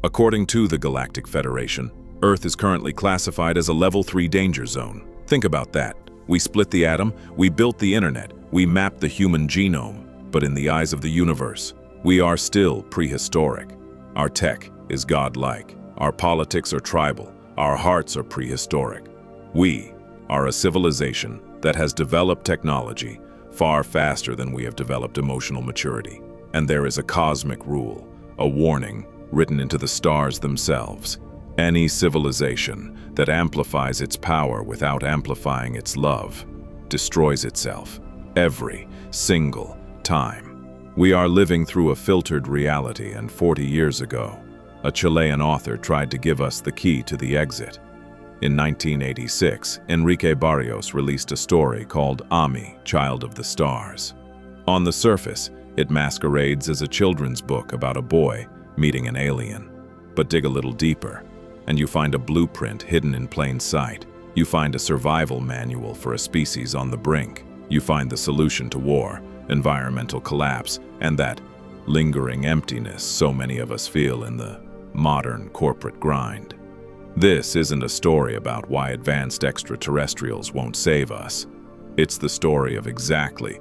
According to the Galactic Federation, Earth is currently classified as a Level 3 danger zone. Think about that. We split the atom, we built the internet, we mapped the human genome, but in the eyes of the universe, we are still prehistoric. Our tech is godlike. Our politics are tribal. Our hearts are prehistoric. We are a civilization that has developed technology far faster than we have developed emotional maturity. And there is a cosmic rule, a warning written into the stars themselves. Any civilization that amplifies its power without amplifying its love destroys itself every single time. We are living through a filtered reality, and 40 years ago, a Chilean author tried to give us the key to the exit. In 1986, Enrique Barrios released a story called Ami, Child of the Stars. On the surface, it masquerades as a children's book about a boy meeting an alien. But dig a little deeper, and you find a blueprint hidden in plain sight. You find a survival manual for a species on the brink. You find the solution to war, environmental collapse, and that lingering emptiness so many of us feel in the modern corporate grind. This isn't a story about why advanced extraterrestrials won't save us. It's the story of exactly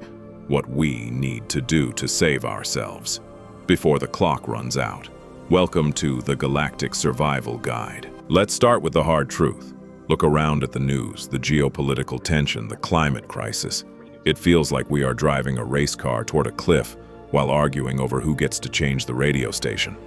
what we need to do to save ourselves before the clock runs out. Welcome to the Galactic Survival Guide. Let's start with the hard truth. Look around at the news, the geopolitical tension, the climate crisis. It feels like we are driving a race car toward a cliff while arguing over who gets to change the radio station.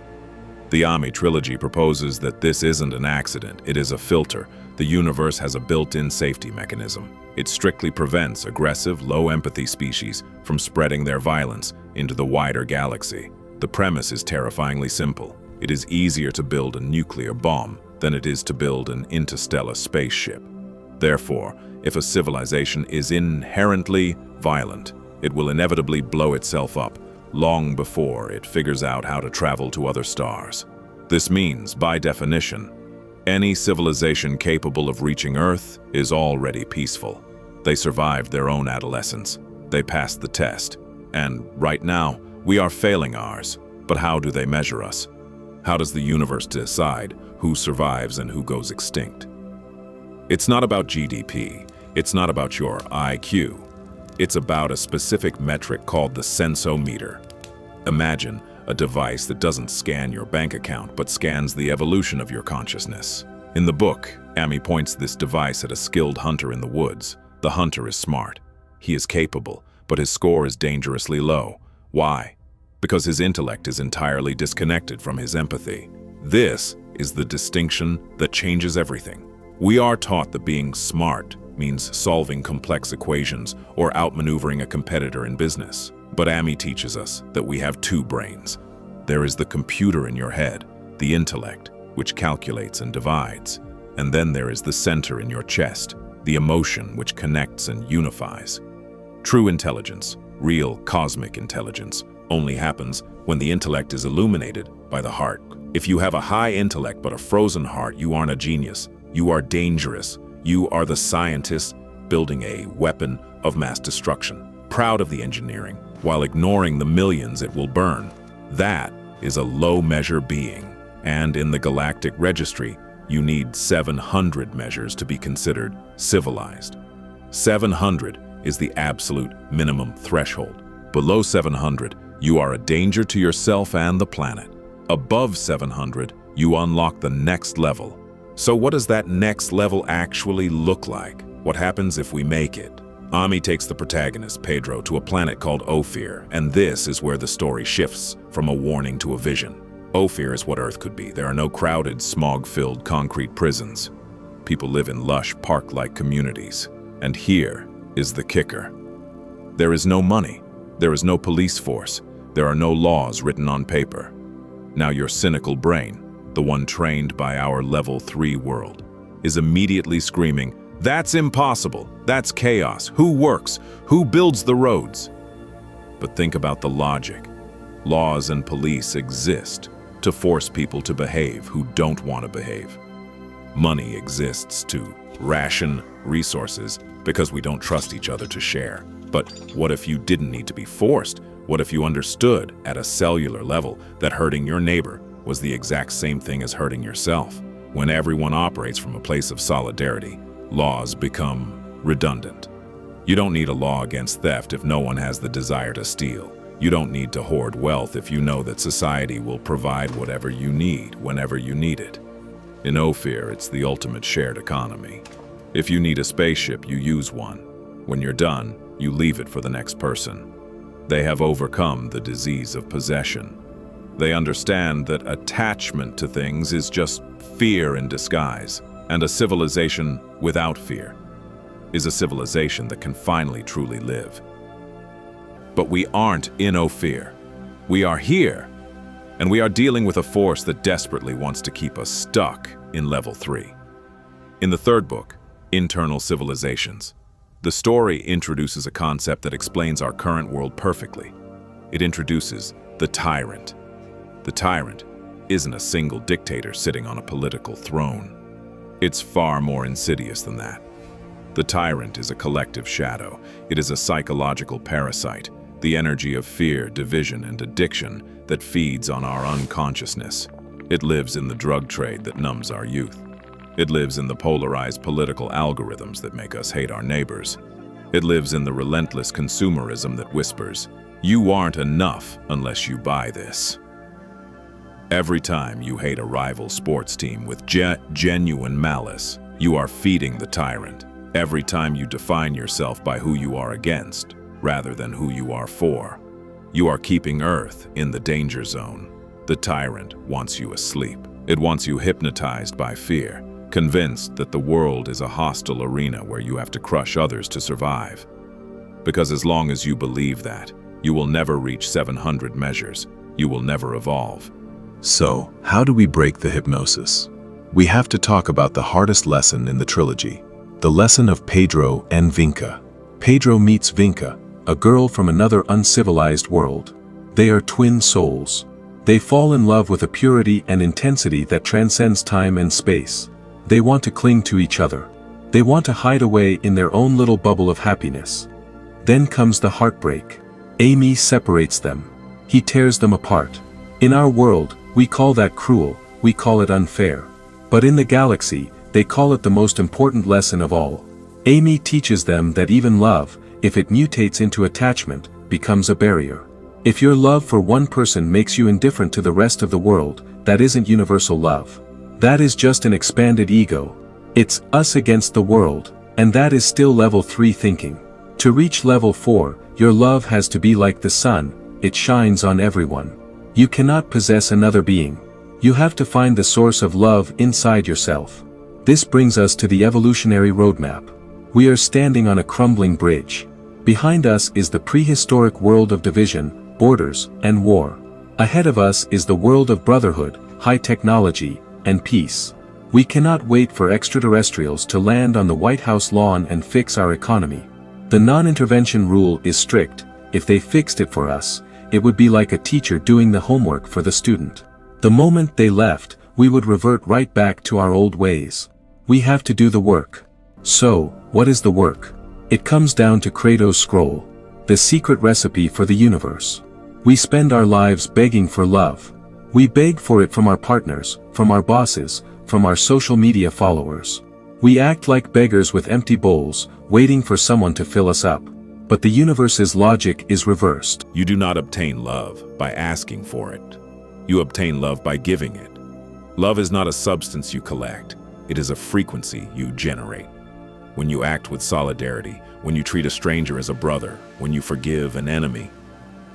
The Ami Trilogy proposes that this isn't an accident, it is a filter. The universe has a built-in safety mechanism. It strictly prevents aggressive, low-empathy species from spreading their violence into the wider galaxy. The premise is terrifyingly simple. It is easier to build a nuclear bomb than it is to build an interstellar spaceship. Therefore, if a civilization is inherently violent, it will inevitably blow itself up long before it figures out how to travel to other stars. This means, by definition, any civilization capable of reaching Earth is already peaceful. They survived their own adolescence. They passed the test. And right now, we are failing ours. But how do they measure us? How does the universe decide who survives and who goes extinct? It's not about GDP. It's not about your IQ. It's about a specific metric called the Senso-meter. Imagine a device that doesn't scan your bank account but scans the evolution of your consciousness. In the book, Ami points this device at a skilled hunter in the woods. The hunter is smart. He is capable, but his score is dangerously low. Why? Because his intellect is entirely disconnected from his empathy. This is the distinction that changes everything. We are taught that being smart means solving complex equations or outmaneuvering a competitor in business. But Ami teaches us that we have two brains. There is the computer in your head, the intellect, which calculates and divides. And then there is the center in your chest, the emotion which connects and unifies. True intelligence, real cosmic intelligence, only happens when the intellect is illuminated by the heart. If you have a high intellect but a frozen heart, you aren't a genius. You are dangerous. You are the scientist building a weapon of mass destruction, proud of the engineering, while ignoring the millions it will burn. That is a low-measure being, and in the Galactic Registry, you need 700 measures to be considered civilized. 700 is the absolute minimum threshold. Below 700, you are a danger to yourself and the planet. Above 700, you unlock the next level. So what does that next level actually look like? What happens if we make it? Ami takes the protagonist, Pedro, to a planet called Ophir, and this is where the story shifts from a warning to a vision. Ophir is what Earth could be. There are no crowded, smog-filled concrete prisons. People live in lush, park-like communities. And here is the kicker. There is no money. There is no police force. There are no laws written on paper. Now your cynical brain, the one trained by our Level 3 world, is immediately screaming, "That's impossible. That's chaos. Who works? Who builds the roads?" But think about the logic. Laws and police exist to force people to behave who don't want to behave. Money exists to ration resources because we don't trust each other to share. But what if you didn't need to be forced? What if you understood at a cellular level that hurting your neighbor was the exact same thing as hurting yourself. When everyone operates from a place of solidarity, laws become redundant. You don't need a law against theft if no one has the desire to steal. You don't need to hoard wealth if you know that society will provide whatever you need whenever you need it. In Ophir, it's the ultimate shared economy. If you need a spaceship, you use one. When you're done, you leave it for the next person. They have overcome the disease of possession. They understand that attachment to things is just fear in disguise, and a civilization without fear is a civilization that can finally truly live. But we aren't in Ophir. We are here, and we are dealing with a force that desperately wants to keep us stuck in level 3. In the third book, Internal Civilizations, the story introduces a concept that explains our current world perfectly. It introduces the Tyrant. The Tyrant isn't a single dictator sitting on a political throne. It's far more insidious than that. The Tyrant is a collective shadow. It is a psychological parasite, the energy of fear, division, and addiction that feeds on our unconsciousness. It lives in the drug trade that numbs our youth. It lives in the polarized political algorithms that make us hate our neighbors. It lives in the relentless consumerism that whispers, "You aren't enough unless you buy this." Every time you hate a rival sports team with genuine malice, you are feeding the Tyrant. Every time you define yourself by who you are against, rather than who you are for, you are keeping Earth in the danger zone. The Tyrant wants you asleep. It wants you hypnotized by fear, convinced that the world is a hostile arena where you have to crush others to survive. Because as long as you believe that, you will never reach 700 measures. You will never evolve. So, how do we break the hypnosis? We have to talk about the hardest lesson in the trilogy, the lesson of Pedro and Vinca. Pedro meets Vinca, a girl from another uncivilized world. They are twin souls. They fall in love with a purity and intensity that transcends time and space. They want to cling to each other. They want to hide away in their own little bubble of happiness. Then comes the heartbreak. Ami separates them. He tears them apart. In our world, we call that cruel, we call it unfair. But in the galaxy, they call it the most important lesson of all. Ami teaches them that even love, if it mutates into attachment, becomes a barrier. If your love for one person makes you indifferent to the rest of the world, that isn't universal love. That is just an expanded ego. It's us against the world, and that is still level 3 thinking. To reach level 4, your love has to be like the sun, it shines on everyone. You cannot possess another being. You have to find the source of love inside yourself. This brings us to the evolutionary roadmap. We are standing on a crumbling bridge. Behind us is the prehistoric world of division, borders, and war. Ahead of us is the world of brotherhood, high technology, and peace. We cannot wait for extraterrestrials to land on the White House lawn and fix our economy. The non-intervention rule is strict. If they fixed it for us, it would be like a teacher doing the homework for the student. The moment they left, we would revert right back to our old ways. We have to do the work. So, what is the work? It comes down to Kratos' scroll, the secret recipe for the universe. We spend our lives begging for love. We beg for it from our partners, from our bosses, from our social media followers. We act like beggars with empty bowls, waiting for someone to fill us up. But the universe's logic is reversed. You do not obtain love by asking for it. You obtain love by giving it. Love is not a substance you collect. It is a frequency you generate. When you act with solidarity, when you treat a stranger as a brother, when you forgive an enemy,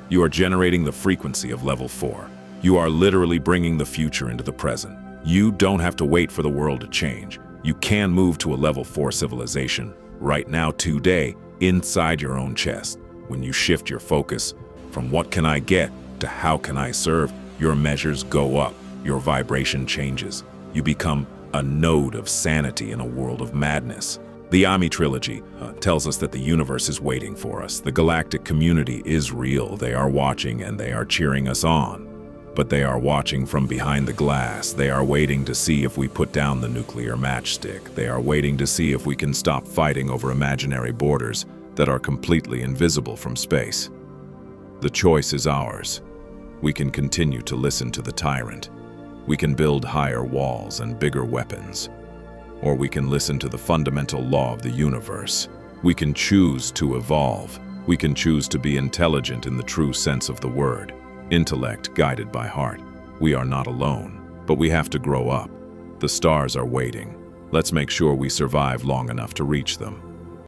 you are generating the frequency of level 4. You are literally bringing the future into the present. You don't have to wait for the world to change. You can move to a level 4 civilization right now, today, inside your own chest. When you shift your focus from what can I get to how can I serve, your measures go up, your vibration changes. You become a node of sanity in a world of madness. The Ami Trilogy tells us that the universe is waiting for us. The galactic community is real. They are watching and they are cheering us on. But they are watching from behind the glass. They are waiting to see if we put down the nuclear matchstick. They are waiting to see if we can stop fighting over imaginary borders that are completely invisible from space. The choice is ours. We can continue to listen to the Tyrant, We can build higher walls and bigger weapons. Or we can listen to the fundamental law of the universe. We can choose to evolve. We can choose to be intelligent in the true sense of the word. Intellect guided by heart. We are not alone, but we have to grow up. The stars are waiting. Let's make sure we survive long enough to reach them.